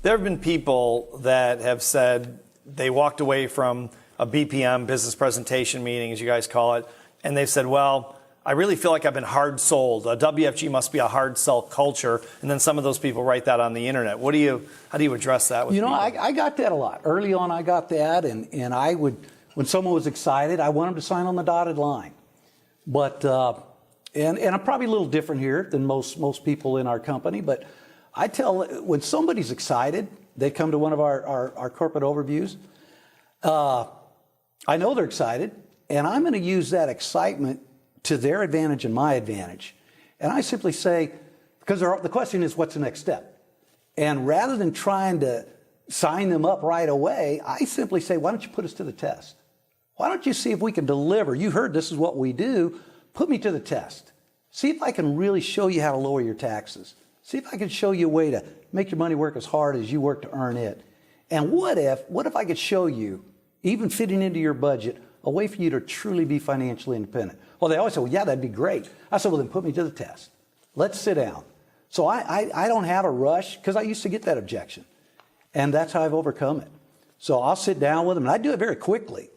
There have been people that have said they walked away from a BPM, business presentation meeting, as you guys call it, and they've said, well, I really feel like I've been hard sold. A WFG must be a hard sell culture. And then some of those people write that on the internet. How do you address that with people? I got that a lot. Early on, I got that, and I would, when someone was excited, I want them to sign on the dotted line. But, and I'm probably a little different here than most people in our company, but I tell, when somebody's excited, they come to one of our corporate overviews, I know they're excited, and I'm going to use that excitement to their advantage and my advantage. And I simply say, because the question is, what's the next step? And rather than trying to sign them up right away, I simply say, why don't you put us to the test? Why don't you see if we can deliver? You heard this is what we do. Put me to the test. See if I can really show you how to lower your taxes. See if I can show you a way to make your money work as hard as you work to earn it. And what if I could show you, even fitting into your budget, a way for you to truly be financially independent? Well, they always say, well, yeah, that'd be great. I said, well, then put me to the test. Let's sit down. So I don't have a rush, because I used to get that objection. And that's how I've overcome it. So I'll sit down with them, and I do it very quickly.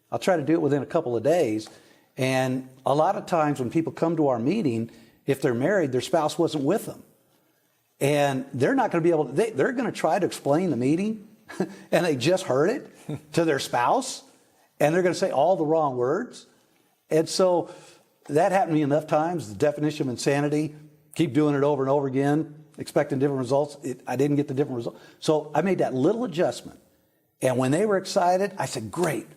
I'll try to do it within a couple of days. And a lot of times when people come to our meeting, if they're married, their spouse wasn't with them. And they're not going to be able to, they're going to try to explain the meeting, and they just heard it to their spouse, and they're going to say all the wrong words. And so that happened to me enough times. The definition of insanity, keep doing it over and over again, expecting different results. I didn't get the different result. So I made that little adjustment. And when they were excited, I said, great,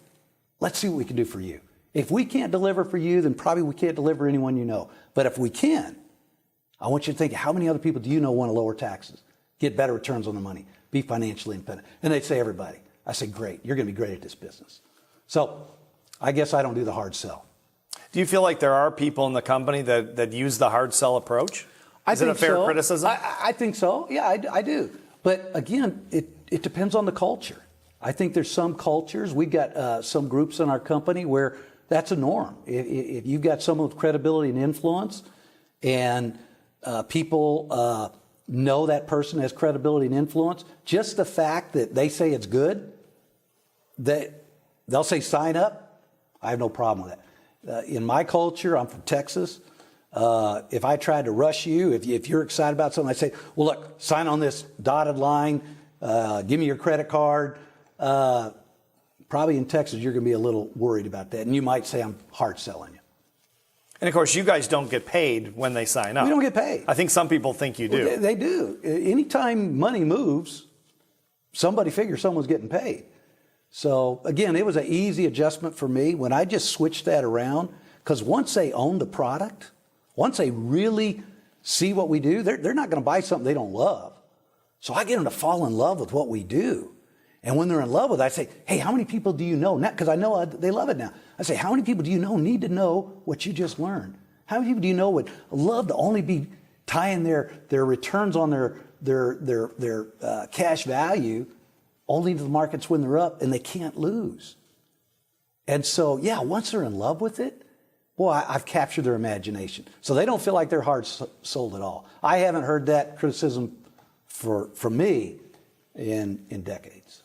let's see what we can do for you. If we can't deliver for you, then probably we can't deliver anyone you know. But if we can, I want you to think, how many other people do you know want to lower taxes, get better returns on their money, be financially independent? And they'd say, everybody. I said, great, you're going to be great at this business. So I guess I don't do the hard sell. Do you feel like there are people in the company that use the hard sell approach? Is it a fair criticism? I think so. Yeah, I do. But again, it depends on the culture. I think there's some cultures. We've got some groups in our company where that's a norm. If you've got someone with credibility and influence, and people know that person has credibility and influence, just the fact that they say it's good, they'll say sign up. I have no problem with that. In my culture, I'm from Texas. If I tried to rush you, if you're excited about something, I say, well, look, sign on this dotted line, give me your credit card. Probably in Texas, you're going to be a little worried about that. And you might say I'm hard selling you. And of course, you guys don't get paid when they sign up. We don't get paid. I think some people think you do. Well, they do. Anytime money moves, somebody figures someone's getting paid. So again, it was an easy adjustment for me when I just switched that around, because once they own the product, once they really see what we do, they're not going to buy something they don't love. So I get them to fall in love with what we do. And when they're in love with it, I say, hey, how many people do you know? Because I know they love it now. I say, how many people do you know need to know what you just learned? How many people do you know would love to only be tying their returns on their cash value only to the markets when they're up, and they can't lose? And so, yeah, once they're in love with it, boy, I've captured their imagination. So they don't feel like they're hard sold at all. I haven't heard that criticism from me in decades.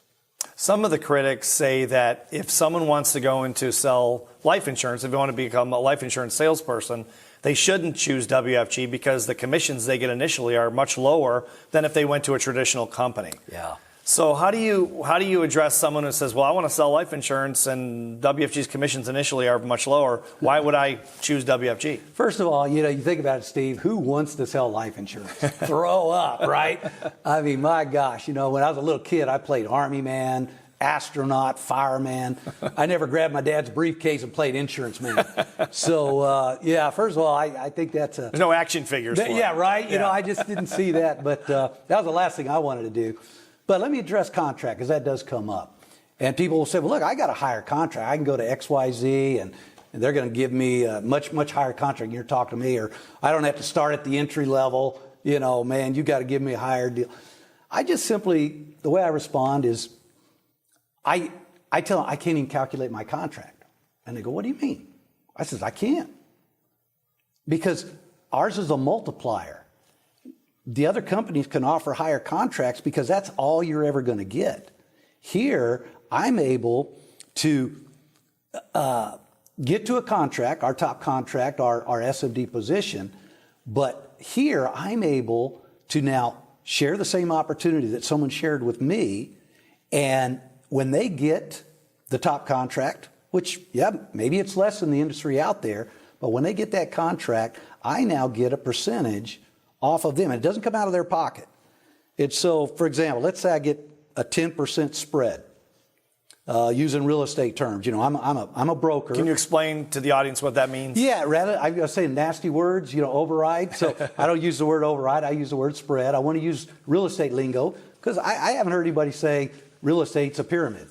Some of the critics say that if someone wants to go into sell life insurance, if they want to become a life insurance salesperson, they shouldn't choose WFG because the commissions they get initially are much lower than if they went to a traditional company. Yeah. So how do you address someone who says, well, I want to sell life insurance and WFG's commissions initially are much lower. Why would I choose WFG? First of all, you think about it, Steve, who wants to sell life insurance? Throw up, right? I mean, my gosh, when I was a little kid, I played Army man, astronaut, fireman. I never grabbed my dad's briefcase and played insurance man. So, yeah, first of all, I think that's a... There's no action figures for it. Yeah, right? Yeah. I just didn't see that, but that was the last thing I wanted to do. But let me address contract, because that does come up. And people will say, well, look, I got a higher contract. I can go to XYZ, and they're going to give me a much, much higher contract than you're talking to me, or I don't have to start at the entry level. Man, you got to give me a higher deal. I just simply, the way I respond is, I tell them I can't even calculate my contract. And they go, what do you mean? I says, I can't. Because ours is a multiplier. the other companies can offer higher contracts because that's all you're ever going to get. Here, I'm able to get to a contract, our top contract, our SMD position, but here I'm able to now share the same opportunity that someone shared with me, and when they get the top contract, which, yeah, maybe it's less than the industry out there, but when they get that contract, I now get a percentage off of them. And it doesn't come out of their pocket. It's so, for example, let's say I get a 10% spread, using real estate terms. You know, I'm a broker. Can you explain to the audience what that means? Yeah, rather, I was saying nasty words, you know, override. So I don't use the word override. I use the word spread. I want to use real estate lingo because I haven't heard anybody say real estate's a pyramid.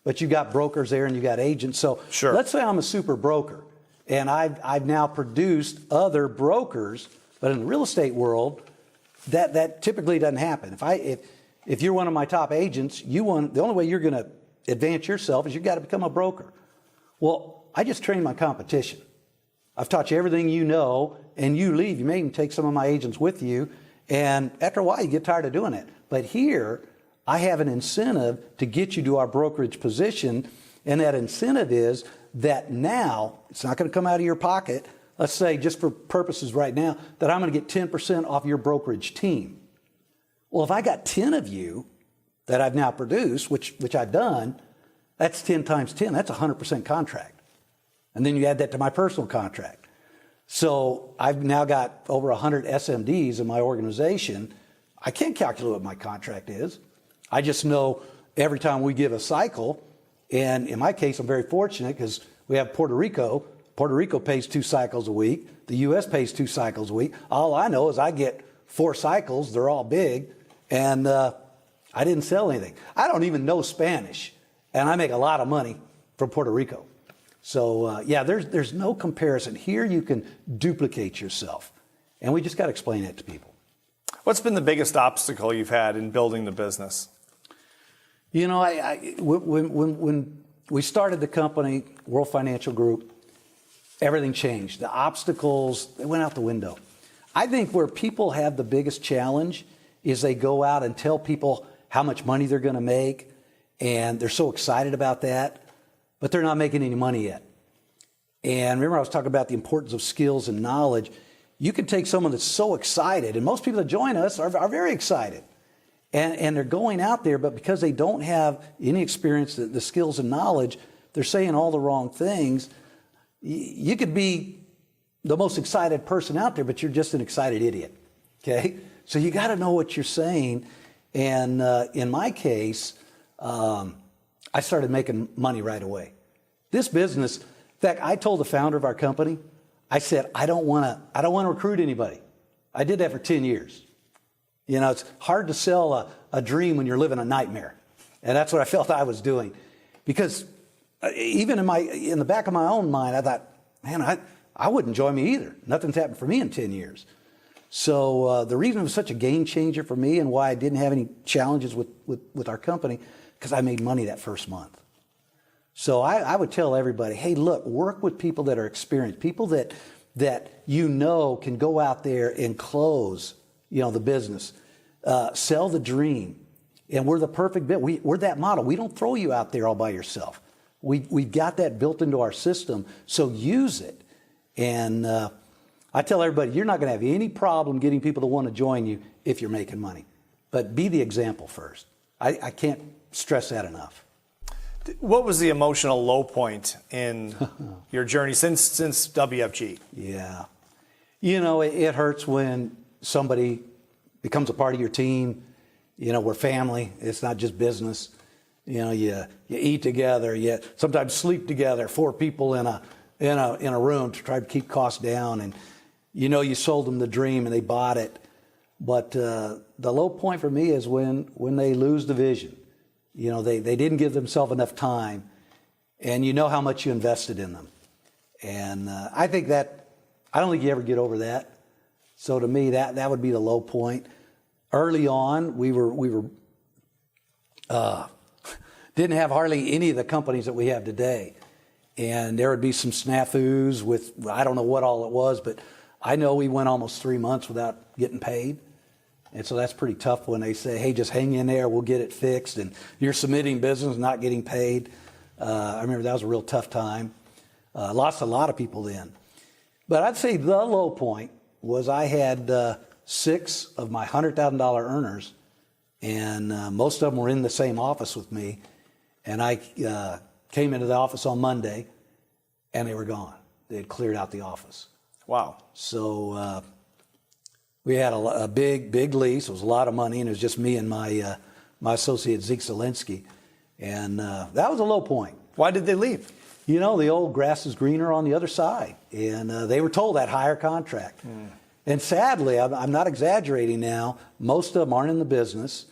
But you got brokers there and you got agents. So sure. Let's say I'm a super broker and I've now produced other brokers, but in the real estate world, that typically doesn't happen. If you're one of my top agents, the only way you're going to advance yourself is you've got to become a broker. Well, I just trained my competition. I've taught you everything you know, and you leave. You may even take some of my agents with you, and after a while, you get tired of doing it. But here, I have an incentive to get you to our brokerage position, and that incentive is that now, it's not going to come out of your pocket. Let's say, just for purposes right now, that I'm going to get 10% off your brokerage team. Well, if I got 10 of you that I've now produced, which I've done, that's 10 times 10. That's a 100% contract. And then you add that to my personal contract. So I've now got over 100 SMDs in my organization. I can't calculate what my contract is. I just know every time we give a cycle, and in my case, I'm very fortunate because we have Puerto Rico. Puerto Rico pays 2 cycles a week. The U.S. pays 2 cycles a week. All I know is I get 4 cycles. They're all big. And I didn't sell anything. I don't even know Spanish. And I make a lot of money from Puerto Rico. So, yeah, there's no comparison. Here you can duplicate yourself. And we just got to explain it to people. What's been the biggest obstacle you've had in building the business? You know, when we started the company, World Financial Group, everything changed. The obstacles, they went out the window. I think where people have the biggest challenge is they go out and tell people how much money they're going to make, and they're so excited about that, but they're not making any money yet. And remember I was talking about the importance of skills and knowledge. You can take someone that's so excited, and most people that join us are very excited, and they're going out there, but because they don't have any experience, the skills and knowledge, they're saying all the wrong things. You could be the most excited person out there, but you're just an excited idiot, okay? So you got to know what you're saying. And in my case, I started making money right away. This business, in fact, I told the founder of our company, I said, I don't want to recruit anybody. I did that for 10 years. You know, it's hard to sell a dream when you're living a nightmare. And that's what I felt I was doing. Because even in the back of my own mind, I thought, man, I wouldn't join me either. Nothing's happened for me in 10 years. So the reason it was such a game changer for me and why I didn't have any challenges with our company, because I made money that first month. So I would tell everybody, hey, look, work with people that are experienced, people that you know can go out there and close, you know, the business, sell the dream. And we're the perfect bit. We're that model. We don't throw you out there all by yourself. We've got that built into our system, so use it. And I tell everybody, you're not going to have any problem getting people to want to join you if you're making money. But be the example first. I can't stress that enough. What was the emotional low point in your journey since WFG? Yeah. You know, it hurts when somebody becomes a part of your team. You know, we're family. It's not just business. You know, you eat together. You sometimes sleep together. 4 people in a room to try to keep costs down. And you know, you sold them the dream and they bought it. But the low point for me is when they lose the vision. You know, they didn't give themselves enough time, and you know how much you invested in them. And I don't think you ever get over that. So to me, that would be the low point. Early on, we didn't have hardly any of the companies that we have today. And there would be some snafus with, I don't know what all it was, but I know we went almost 3 months without getting paid. And so that's pretty tough when they say, hey, just hang in there, we'll get it fixed. And you're submitting business, not getting paid. I remember that was a real tough time. Lost a lot of people then. But I'd say the low point was I had 6 of my $100,000 earners, and most of them were in the same office with me. And I came into the office on Monday, and they were gone. They had cleared out the office. Wow. So we had a big lease. It was a lot of money, and it was just me and my associate, Zeke Zielinski. And that was a low point. Why did they leave? You know, the old grass is greener on the other side. And they were told that higher contract. And sadly, I'm not exaggerating now, most of them aren't in the business.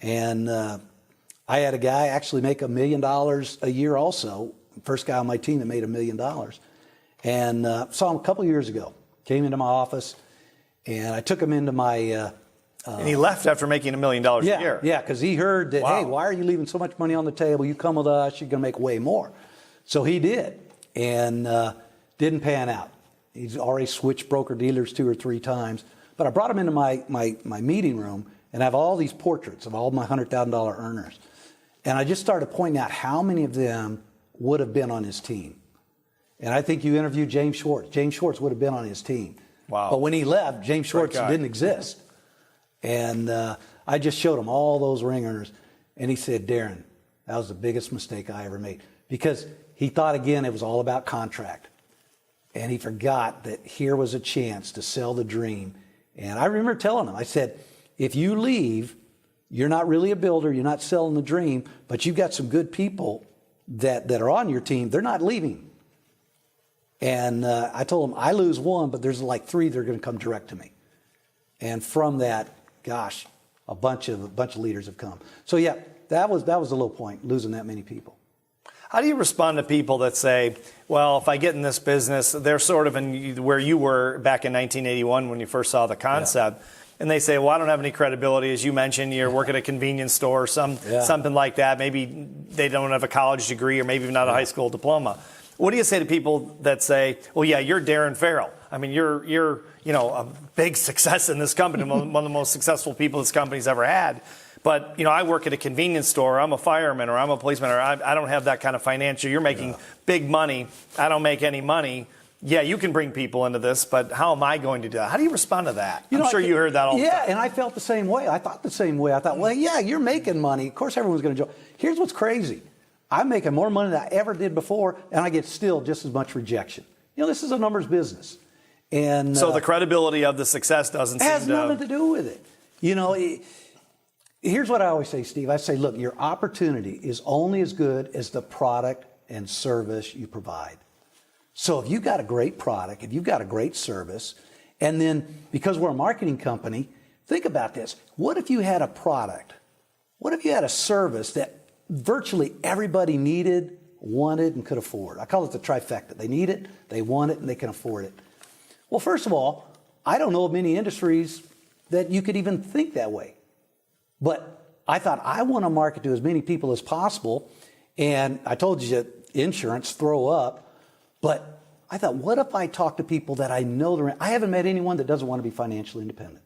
And I had a guy actually make $1 million a year also. First guy on my team that made $1 million. And saw him a couple years ago. Came into my office, and I took him into my... and he left after making $1 million a year. Yeah, because he heard that, Wow. hey, why are you leaving so much money on the table? You come with us, you're going to make way more. So he did, and didn't pan out. He's already switched broker-dealers 2 or 3 times. But I brought him into my meeting room, and I have all these portraits of all my $100,000 earners. And I just started pointing out how many of them would have been on his team. And I think you interviewed James Schwartz. James Schwartz would have been on his team. Wow. But when he left, James Schwartz guy. didn't exist. And I just showed him all those ring earners. And he said, Deron, that was the biggest mistake I ever made. Because he thought, again, it was all about contract. And he forgot that here was a chance to sell the dream. And I remember telling him, I said, if you leave, you're not really a builder, you're not selling the dream, but you've got some good people that are on your team, they're not leaving. And I told him, I lose one, but there's like 3 that are going to come direct to me. And from that, gosh, a bunch of leaders have come. So yeah, that was the low point, losing that many people. How do you respond to people that say, well, if I get in this business, they're sort of in where you were back in 1981 when you first saw the concept, and they say, well, I don't have any credibility. As you mentioned, you work at a convenience store, something like that. Maybe they don't have a college degree or maybe even not a high school diploma. What do you say to people that say, well, yeah, you're Deron Ferrell. I mean, you're a big success in this company, one of the most successful people this company's ever had. But, I work at a convenience store, I'm a fireman, or I'm a policeman, or I don't have that kind of financial. You're making big money. I don't make any money. Yeah, you can bring people into this, but how am I going to do that? How do you respond to that? I'm sure you heard that all the time. Yeah, and I felt the same way. I thought the same way. I thought, well, yeah, you're making money. Of course everyone's going to join. Here's what's crazy. I'm making more money than I ever did before, and I get still just as much rejection. This is a numbers business. And so the credibility of the success doesn't seem to... has nothing to do with it. Here's what I always say, Steve. I say, look, your opportunity is only as good as the product and service you provide. So if you've got a great product, if you've got a great service, and then because we're a marketing company, think about this. What if you had a product? What if you had a service that virtually everybody needed, wanted, and could afford? I call it the trifecta. They need it, they want it, and they can afford it. Well, first of all, I don't know of many industries that you could even think that way. But I thought I want to market to as many people as possible. And I told you that insurance, throw up. But I thought, what if I talk to people that I know I haven't met anyone that doesn't want to be financially independent.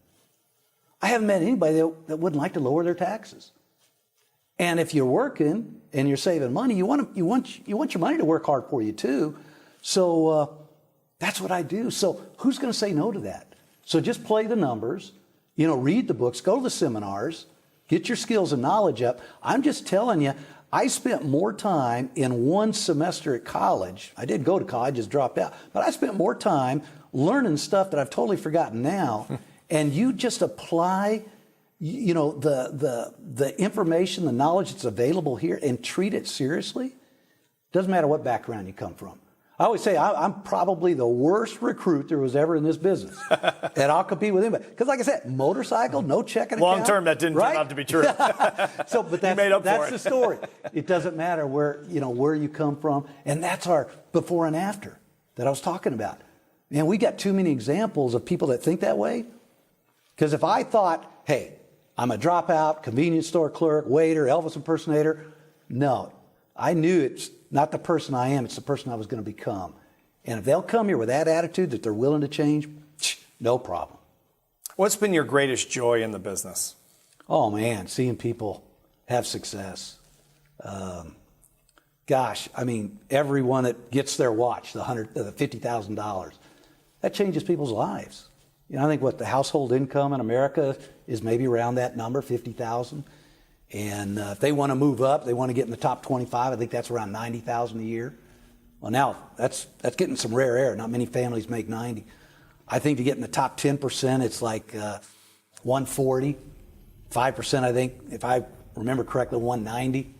I haven't met anybody that wouldn't like to lower their taxes. And if you're working and you're saving money, you want your money to work hard for you too. So that's what I do. So who's going to say no to that? So just play the numbers, read the books, go to the seminars, get your skills and knowledge up. I'm just telling you, I spent more time in one semester at college. I did go to college, just dropped out. But I spent more time learning stuff that I've totally forgotten now. And you just apply, the information, the knowledge that's available here and treat it seriously. Doesn't matter what background you come from. I always say I'm probably the worst recruit there was ever in this business. And I'll compete with anybody. Because like I said, motorcycle, no checking account. Long term, that didn't turn out to be true. But that's the story. It doesn't matter where you come from. And that's our before and after that I was talking about. Man, we got too many examples of people that think that way. Because if I thought, hey, I'm a dropout, convenience store clerk, waiter, Elvis impersonator, no. I knew it's not the person I am, it's the person I was going to become. And if they'll come here with that attitude that they're willing to change, no problem. What's been your greatest joy in the business? Oh man, seeing people have success. Gosh, I mean, everyone that gets their watch, the $50,000, that changes people's lives. You know, I think what the household income in America is maybe around that number, 50,000. And if they want to move up, they want to get in the top 25. I think that's around 90,000 a year. Well, now that's getting some rare air. Not many families make 90. I think to get in the top 10%, it's like 140. 5%, I think, if I remember correctly, 190.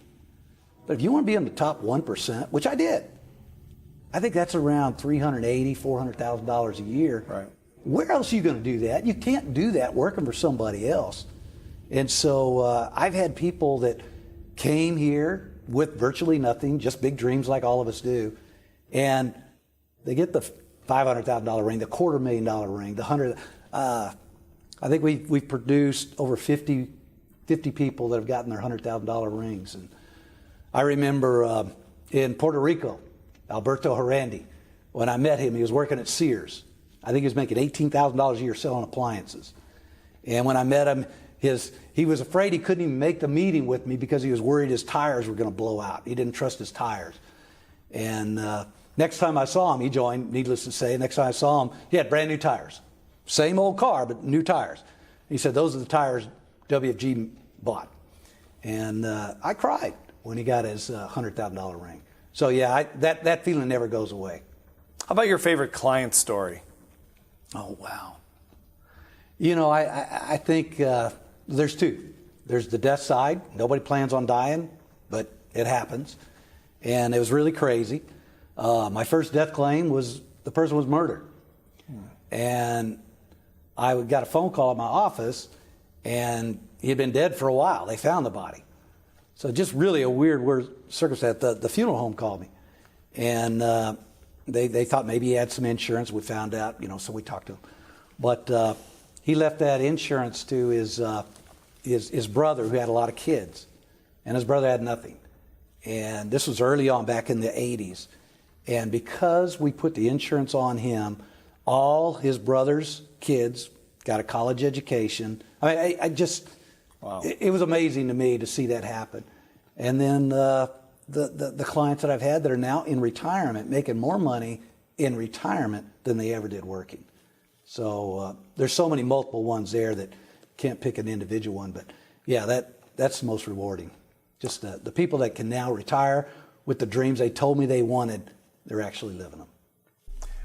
But if you want to be in the top 1%, which I did, I think that's around $380,000, $400,000 a year. Right. Where else are you going to do that? You can't do that working for somebody else. And so I've had people that came here with virtually nothing, just big dreams like all of us do, and they get the $500,000 ring, the $250,000 ring, the $100,000. I think we've produced over 50 people that have gotten their $100,000 rings. And I remember in Puerto Rico, Alberto Herandi, when I met him, he was working at Sears. I think he was making $18,000 a year selling appliances. And when I met him, he was afraid he couldn't even make the meeting with me because he was worried his tires were going to blow out. He didn't trust his tires. And next time I saw him, he joined, needless to say, next time I saw him, he had brand new tires. Same old car, but new tires. He said, those are the tires WFG bought. And I cried when he got his $100,000 ring. So yeah, that feeling never goes away. How about your favorite client story? Oh, wow. You know, I think there's two. There's the death side. Nobody plans on dying, but it happens. And it was really crazy. My first death claim was the person was murdered. And I got a phone call at my office, and he had been dead for a while. They found the body. So just really a weird circumstance. The funeral home called me, and they thought maybe he had some insurance. We found out, you know, so we talked to him. But he left that insurance to his brother, who had a lot of kids, and his brother had nothing. And this was early on, back in the 80s. And because we put the insurance on him, all his brother's kids got a college education. I just, wow. It was amazing to me to see that happen. And then the clients that I've had that are now in retirement, making more money in retirement than they ever did working. So there's so many multiple ones there that can't pick an individual one. But yeah, that's the most rewarding. Just the people that can now retire with the dreams they told me they wanted, they're actually living them.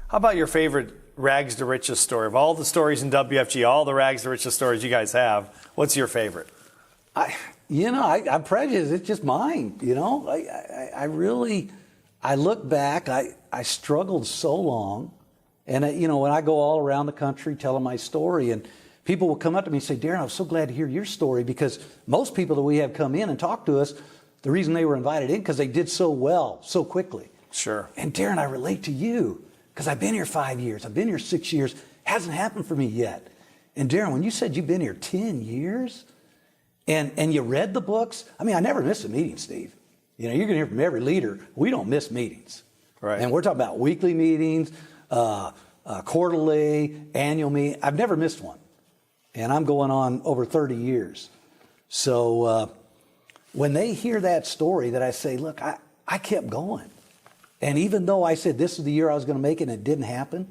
How about your favorite rags to riches story? Of all the stories in WFG, all the rags to riches stories you guys have, what's your favorite? I'm prejudiced. It's just mine. You know, I look back. I struggled so long, and when I go all around the country telling my story, and people will come up to me and say, Deron, I'm so glad to hear your story, because most people that we have come in and talk to us, the reason they were invited in because they did so well so quickly. Sure. And Deron, I relate to you. Because I've been here 5 years, I've been here 6 years, hasn't happened for me yet. And Deron, when you said you've been here 10 years and you read the books, I mean, I never missed a meeting, Steve. You know, you're going to hear from every leader, we don't miss meetings. Right. And we're talking about weekly meetings, quarterly, annual meeting. I've never missed one. And I'm going on over 30 years. So when they hear that story that I say, look, I kept going. And even though I said this is the year I was going to make it and it didn't happen,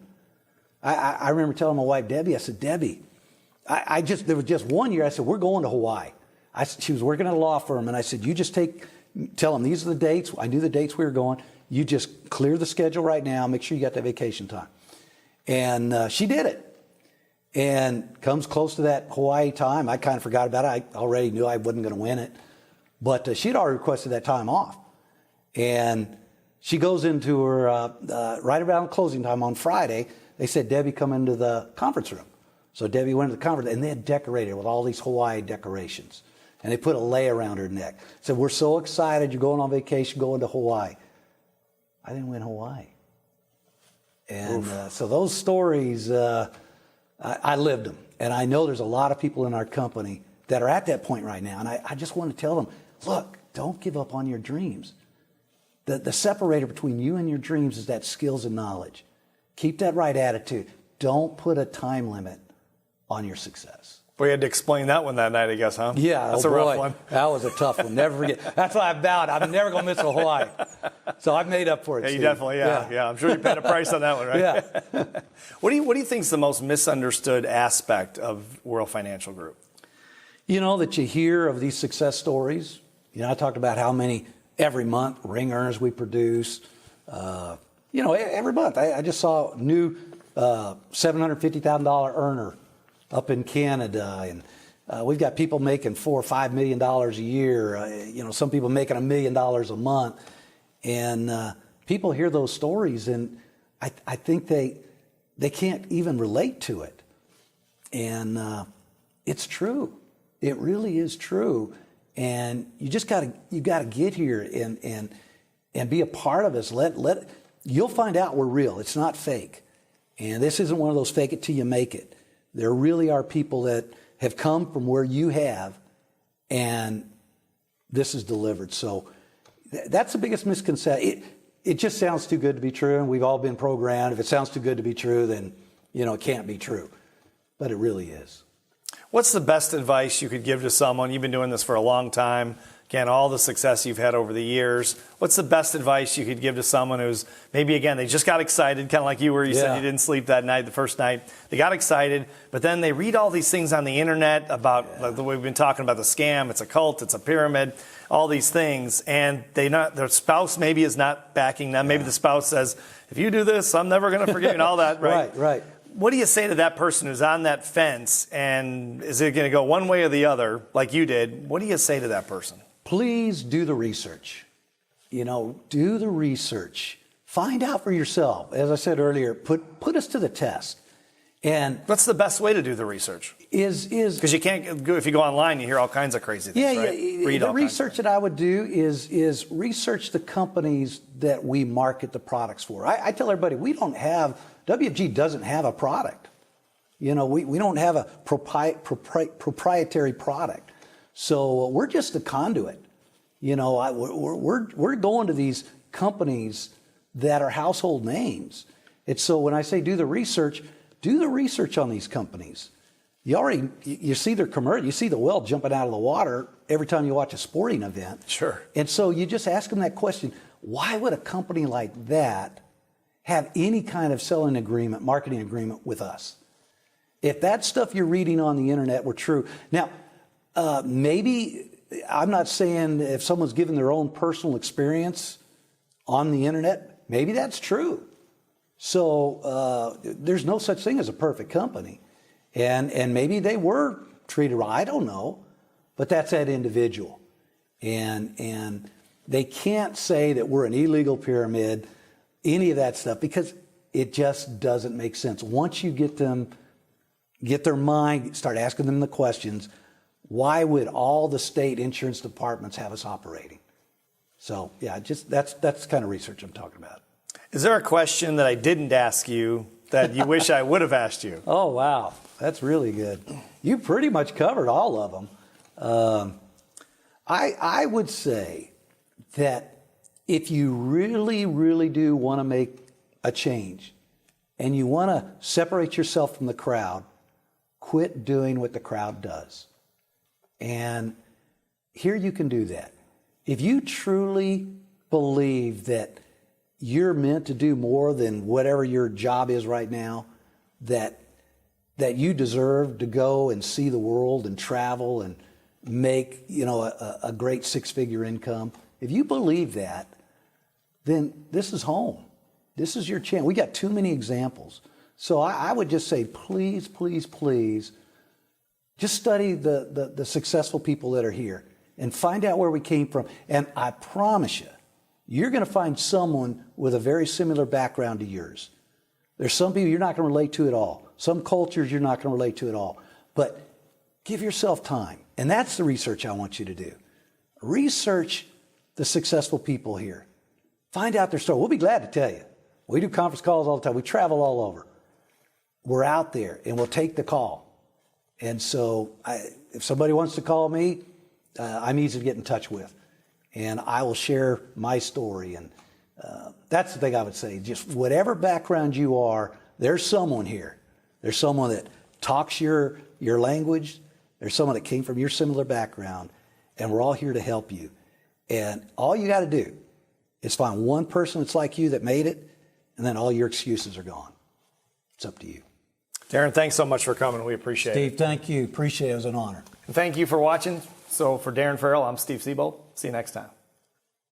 I remember telling my wife, Debbie, I said, Debbie, there was just one year I said, we're going to Hawaii. She was working at a law firm, and I said, you just tell them these are the dates. I knew the dates we were going. You just clear the schedule right now. Make sure you got that vacation time. And she did it. And comes close to that Hawaii time. I kind of forgot about it. I already knew I wasn't going to win it. But she'd already requested that time off. And she goes into her, right around closing time on Friday, they said, Debbie, come into the conference room. So Debbie went to the conference, and they had decorated with all these Hawaii decorations. And they put a lei around her neck. Said, we're so excited you're going on vacation, going to Hawaii. I didn't win Hawaii. And so those stories, I lived them. And I know there's a lot of people in our company that are at that point right now. And I just want to tell them, look, don't give up on your dreams. The separator between you and your dreams is that skills and knowledge. Keep that right attitude. Don't put a time limit on your success. We had to explain that one that night, I guess, huh? Yeah, that's oh a rough boy, one. That was a tough one. Never forget. That's why I vowed I'm never going to miss a Hawaii. So I've made up for it. Yeah, you Steve. definitely, yeah. I'm sure you paid a price on that one, right? Yeah. What do you think is the most misunderstood aspect of World Financial Group? You know, that you hear of these success stories. You know, I talked about how many every month ring earners we produce. You know, every month. I just saw a new $750,000 earner up in Canada, and we've got people making $4 or $5 million a year. You know, some people making $1 million a month, and people hear those stories, and I think they can't even relate to it. And it's true. It really is true. And you just gotta get here and be a part of us. You'll find out we're real. It's not fake. And this isn't one of those fake it till you make it. There really are people that have come from where you have, and this is delivered. So that's the biggest misconception. It just sounds too good to be true, and we've all been programmed. If it sounds too good to be true, then, you know, it can't be true. But it really is. What's the best advice you could give to someone? You've been doing this for a long time. Again, all the success you've had over the years. What's the best advice you could give to someone who's maybe, again, they just got excited, kind of like you were. You said you didn't sleep that night, the first night. They got excited, but then they read all these things on the internet about like the way we've been talking about the scam. It's a cult. It's a pyramid. All these things, and their spouse maybe is not backing them. Maybe the spouse says, "If you do this, I'm never going to forgive you," and all that. Right. Right. What do you say to that person who's on that fence, and is it going to go one way or the other, like you did? What do you say to that person? Please do the research. You know, do the research. Find out for yourself. As I said earlier, put us to the test. And what's the best way to do the research? Is because you can't go, if you go online, you hear all kinds of crazy things. Right? Yeah. The research that I would do is research the companies that we market the products for. I tell everybody WFG doesn't have a product. You know, we don't have a proprietary product. So we're just a conduit. You know, we're going to these companies that are household names. And so when I say do the research on these companies. You see their commercial, you see the whale jumping out of the water every time you watch a sporting event. Sure. And so you just ask them that question, why would a company like that have any kind of selling agreement, marketing agreement with us? If that stuff you're reading on the internet were true. Now, maybe, I'm not saying if someone's given their own personal experience on the internet, maybe that's true. So there's no such thing as a perfect company. And maybe they were treated right, I don't know. But that's that individual. And they can't say that we're an illegal pyramid, any of that stuff, because it just doesn't make sense. Once you get their mind, start asking them the questions, why would all the state insurance departments have us operating? So, yeah, just that's the kind of research I'm talking about. Is there a question that I didn't ask you that you wish I would have asked you? Oh, wow. That's really good. You pretty much covered all of them. I would say that if you really, really do want to make a change and you want to separate yourself from the crowd, quit doing what the crowd does. And here you can do that. If you truly believe that you're meant to do more than whatever your job is right now, that you deserve to go and see the world and travel and make, you know, a great six-figure income. If you believe that, then this is home. This is your chance. We got too many examples. So I would just say, please, please, please, just study the successful people that are here and find out where we came from. And I promise you, you're going to find someone with a very similar background to yours. There's some people you're not going to relate to at all. Some cultures you're not going to relate to at all. But give yourself time. And that's the research I want you to do. Research the successful people here. Find out their story. We'll be glad to tell you. We do conference calls all the time. We travel all over. We're out there, and we'll take the call. And so if somebody wants to call me, I'm easy to get in touch with. And I will share my story. And that's the thing I would say. Just whatever background you are, there's someone here. There's someone that talks your language. There's someone that came from your similar background, and we're all here to help you. And all you got to do is find one person that's like you that made it, and then all your excuses are gone. It's up to you. Deron, thanks so much for coming. We appreciate it. Steve, thank you. Appreciate it. It was an honor. And thank you for watching. So for Deron Ferrell, I'm Steve Siebold. See you next time.